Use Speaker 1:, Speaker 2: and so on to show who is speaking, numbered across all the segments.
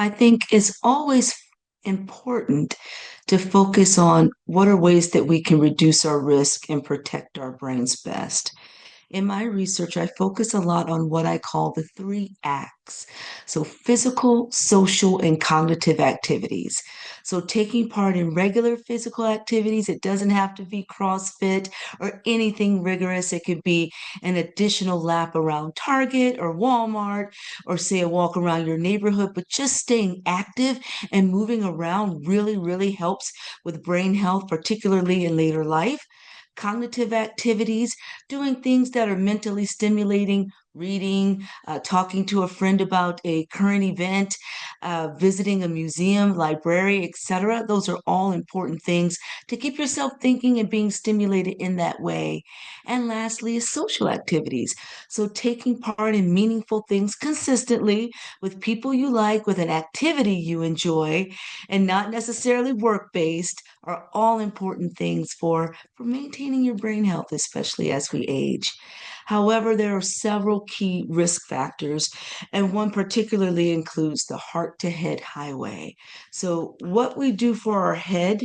Speaker 1: I think it's always important to focus on what are ways that we can reduce our risk and protect our brains best. In my research, I focus a lot on what I call the three acts. So, physical, social, and cognitive activities. So, taking part in regular physical activities, it doesn't have to be CrossFit or anything rigorous. It could be an additional lap around Target or Walmart, or say a walk around your neighborhood, but just staying active and moving around really, really helps with brain health, particularly in later life. Cognitive activities, doing things that are mentally stimulating, reading, talking to a friend about a current event, visiting a museum, library, etc. Those are all important things to keep yourself thinking and being stimulated in that way. And lastly, is social activities. So taking part in meaningful things consistently with people you like, with an activity you enjoy, and not necessarily work-based are all important things for maintaining your brain health, especially as we age. However, there are several key risk factors, and one particularly includes the heart to head highway. So, what we do for our head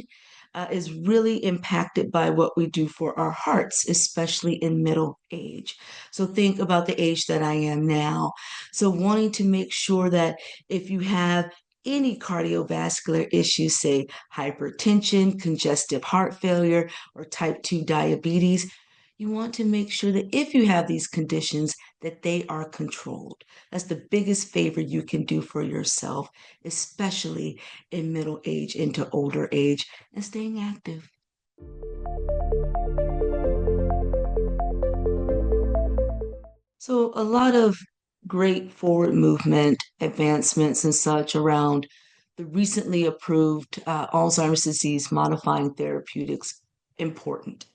Speaker 1: is really impacted by what we do for our hearts, especially in middle age. So think about the age that I am now. So wanting to make sure that if you have any cardiovascular issues, say hypertension, congestive heart failure, or type 2 diabetes, you want to make sure that if you have these conditions, that they are controlled. That's the biggest favor you can do for yourself, especially in middle age into older age, and staying active. So, a lot of great forward movement, advancements, and such around the recently approved Alzheimer's disease modifying therapeutics important.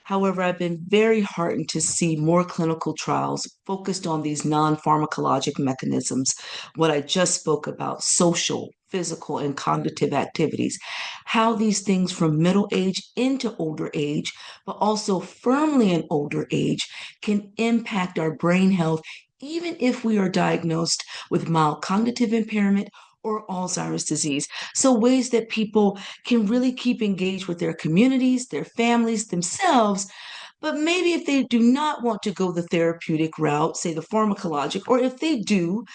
Speaker 1: However, I've been very heartened to see more clinical trials focused on these non pharmacologic mechanisms, what I just spoke about social, physical, and cognitive activities, how these things from middle age into older age, but also firmly in older age, can impact our brain health, even if we are diagnosed with mild cognitive impairment or Alzheimer's disease. So, ways that people can really keep engaged with their communities, their families, themselves. But maybe if they do not want to go the therapeutic route, say the pharmacologic, or if they do,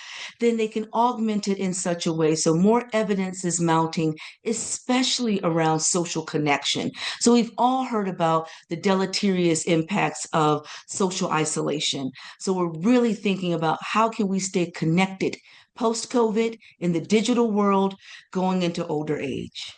Speaker 1: then they can augment it in such a way so more evidence is mounting, especially around social connection. So we've all heard about the deleterious impacts of social isolation. So we're really thinking about how can we stay connected post-COVID in the digital world going into older age.